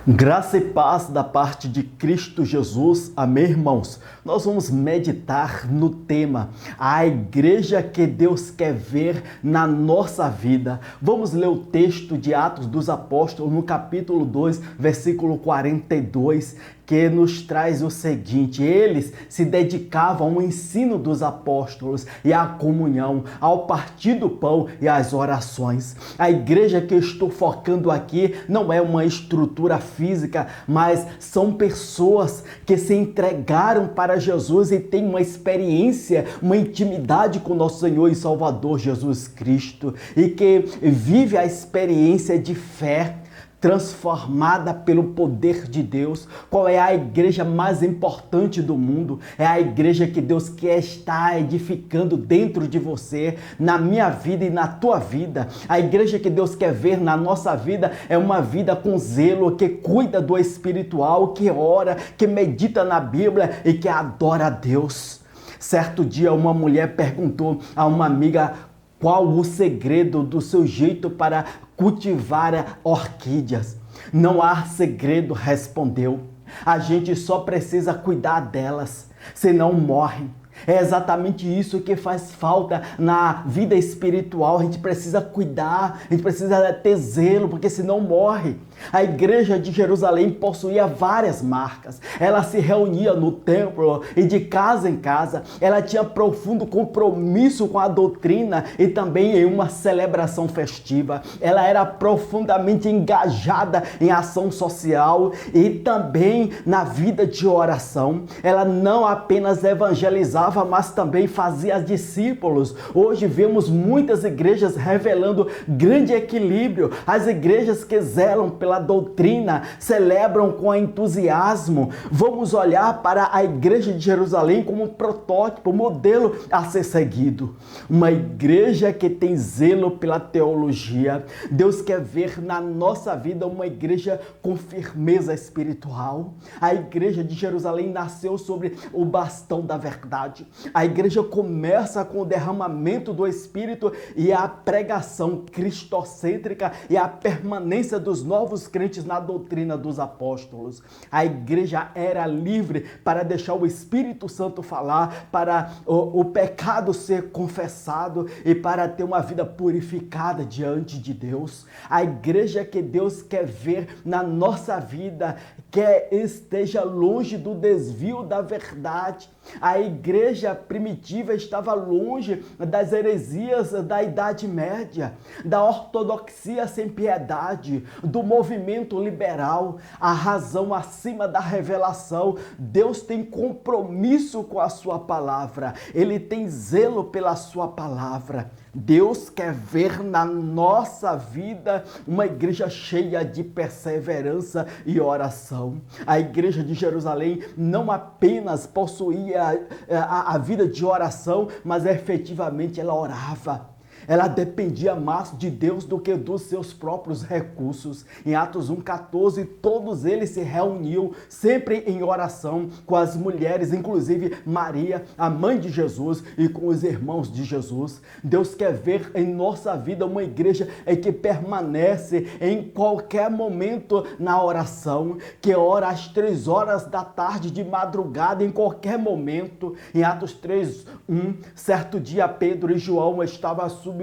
Graça e paz da parte de Cristo Jesus. Amém, irmãos? Nós vamos meditar no tema a igreja que Deus quer ver na nossa vida. Vamos ler o texto de Atos dos Apóstolos no capítulo 2, versículo 42, que nos traz o seguinte: eles se dedicavam ao ensino dos apóstolos e à comunhão, ao partir do pão e às orações. A igreja que eu estou focando aqui não é uma estrutura física, mas são pessoas que se entregaram para Jesus e têm uma experiência, uma intimidade com nosso Senhor e Salvador Jesus Cristo, e que vive a experiência de fé transformada pelo poder de Deus. Qual é a igreja mais importante do mundo? É a igreja que Deus quer estar edificando dentro de você, na minha vida e na tua vida. A igreja que Deus quer ver na nossa vida é uma vida com zelo, que cuida do espiritual, que ora, que medita na Bíblia e que adora a Deus. Certo dia, uma mulher perguntou a uma amiga qual o segredo do seu jeito para cultivar orquídeas. Não há segredo, respondeu. A gente só precisa cuidar delas, senão morrem. É exatamente isso que faz falta na vida espiritual. A gente precisa cuidar, a gente precisa ter zelo, porque senão morre. A igreja de Jerusalém possuía várias marcas. Ela se reunia no templo e de casa em casa. Ela tinha profundo compromisso com a doutrina e também em uma celebração festiva. Ela era profundamente engajada em ação social e também na vida de oração. Ela não apenas evangelizava, mas também fazia discípulos. Hoje vemos muitas igrejas revelando grande equilíbrio. As igrejas que zelam pela doutrina, celebram com entusiasmo. Vamos olhar para a igreja de Jerusalém como um protótipo, modelo a ser seguido. Uma igreja que tem zelo pela teologia. Deus quer ver na nossa vida uma igreja com firmeza espiritual. A igreja de Jerusalém nasceu sobre o bastão da verdade. A igreja começa com o derramamento do Espírito e a pregação cristocêntrica e a permanência dos novos crentes na doutrina dos apóstolos. A igreja era livre para deixar o Espírito Santo falar, para o pecado ser confessado e para ter uma vida purificada diante de Deus. A igreja que Deus quer ver na nossa vida, que esteja longe do desvio da verdade. A igreja primitiva estava longe das heresias da Idade Média, da ortodoxia sem piedade, do movimento liberal, a razão acima da revelação. Deus tem compromisso com a sua palavra, Ele tem zelo pela sua palavra. Deus quer ver na nossa vida uma igreja cheia de perseverança e oração. A igreja de Jerusalém não apenas possuía a vida de oração, mas efetivamente ela orava. Ela dependia mais de Deus do que dos seus próprios recursos. Em Atos 1,14, todos eles se reuniam sempre em oração com as mulheres, inclusive Maria, a mãe de Jesus, e com os irmãos de Jesus. Deus quer ver em nossa vida uma igreja que permanece em qualquer momento na oração, que ora às 3 horas da tarde, de madrugada, em qualquer momento. Em Atos 3:1, certo dia Pedro e João estavam subindo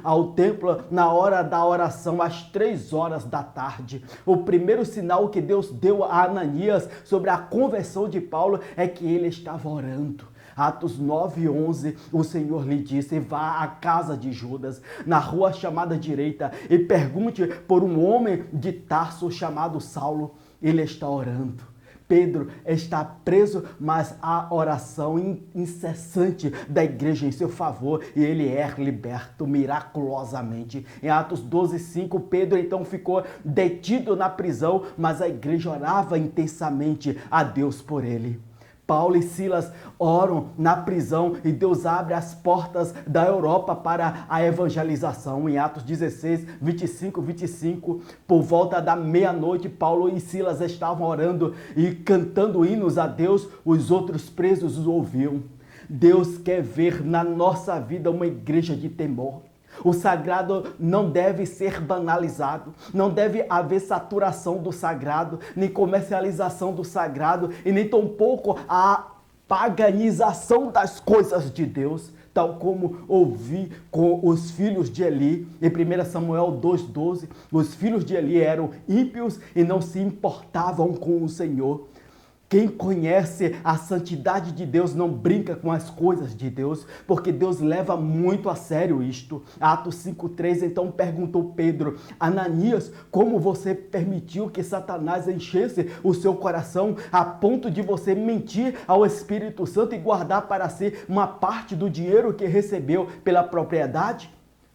ao templo na hora da oração, às 3 horas da tarde. O primeiro sinal que Deus deu a Ananias sobre a conversão de Paulo é que ele estava orando. Atos 9:11, o Senhor lhe disse: vá à casa de Judas, na rua chamada direita, e pergunte por um homem de Tarso chamado Saulo. Ele está orando. Pedro está preso, mas há oração incessante da igreja em seu favor e ele é liberto miraculosamente. Em Atos 12:5, Pedro então ficou detido na prisão, mas a igreja orava intensamente a Deus por ele. Paulo e Silas oram na prisão e Deus abre as portas da Europa para a evangelização. Em Atos 16:25, por volta da meia-noite, Paulo e Silas estavam orando e cantando hinos a Deus. Os outros presos os ouviam. Deus quer ver na nossa vida uma igreja de temor. O sagrado não deve ser banalizado, não deve haver saturação do sagrado, nem comercialização do sagrado e nem tampouco a paganização das coisas de Deus, tal como ouvi com os filhos de Eli, em 1 Samuel 2,12, os filhos de Eli eram ímpios e não se importavam com o Senhor. Quem conhece a santidade de Deus não brinca com as coisas de Deus, porque Deus leva muito a sério isto. Atos 5,3, então perguntou Pedro: Ananias, como você permitiu que Satanás enchesse o seu coração a ponto de você mentir ao Espírito Santo e guardar para si uma parte do dinheiro que recebeu pela propriedade?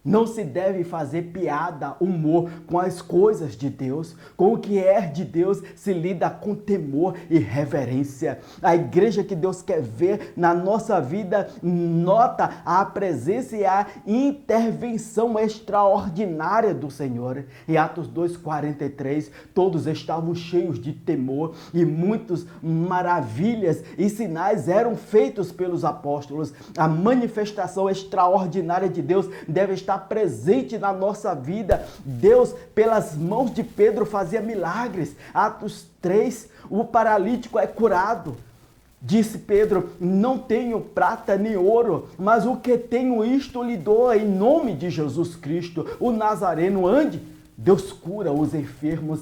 Não se deve fazer piada, humor com as coisas de Deus. Com o que é de Deus se lida com temor e reverência. A igreja que Deus quer ver na nossa vida nota a presença e a intervenção extraordinária do Senhor. Em Atos 2,43, todos estavam cheios de temor e muitas maravilhas e sinais eram feitos pelos apóstolos. A manifestação extraordinária de Deus deve estar presente na nossa vida. Deus, pelas mãos de Pedro, fazia milagres. Atos 3, o paralítico é curado. Disse Pedro: não tenho prata nem ouro, mas o que tenho isto lhe dou, em nome de Jesus Cristo, o Nazareno, ande. Deus cura os enfermos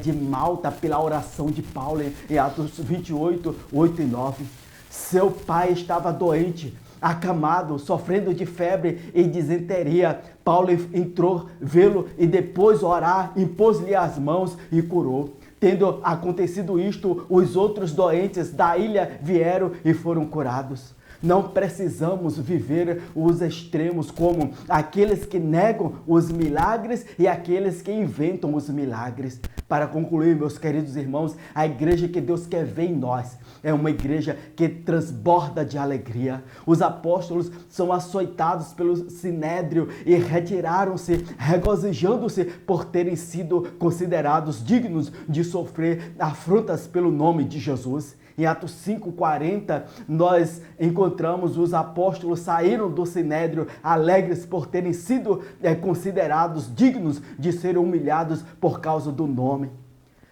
de Malta pela oração de Paulo em Atos 28, 8 e 9. Seu pai estava doente, acamado, sofrendo de febre e disenteria. Paulo entrou vê-lo e depois orar, impôs-lhe as mãos e curou. Tendo acontecido isto, os outros doentes da ilha vieram e foram curados. Não precisamos viver os extremos como aqueles que negam os milagres e aqueles que inventam os milagres. Para concluir, meus queridos irmãos, a igreja que Deus quer ver em nós é uma igreja que transborda de alegria. Os apóstolos são açoitados pelo sinédrio e retiraram-se, regozijando-se por terem sido considerados dignos de sofrer afrontas pelo nome de Jesus. Em Atos 5,40, nós encontramos os apóstolos saíram do sinédrio alegres por terem sido considerados dignos de serem humilhados por causa do nome.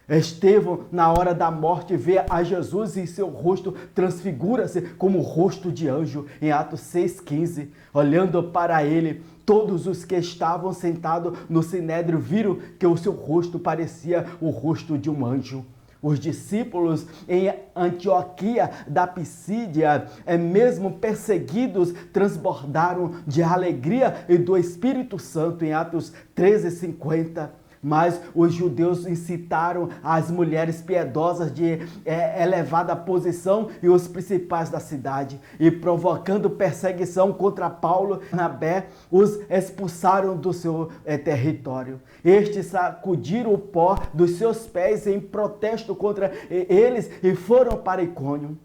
Estevão, na hora da morte, vê a Jesus e seu rosto transfigura-se como o rosto de anjo. Em Atos 6,15, olhando para ele, todos os que estavam sentados no sinédrio viram que o seu rosto parecia o rosto de um anjo. Os discípulos em Antioquia da Pisídia, mesmo perseguidos, transbordaram de alegria e do Espírito Santo em Atos 13,50. Mas os judeus incitaram as mulheres piedosas de elevada posição e os principais da cidade, e provocando perseguição contra Paulo e Barnabé, os expulsaram do seu território. Estes sacudiram o pó dos seus pés em protesto contra eles e foram para Icônio.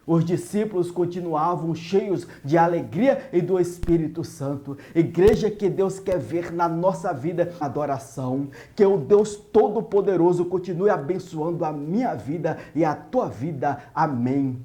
Os discípulos continuavam cheios de alegria e do Espírito Santo. Igreja que Deus quer ver na nossa vida, adoração. Que o Deus Todo-Poderoso continue abençoando a minha vida e a tua vida. Amém.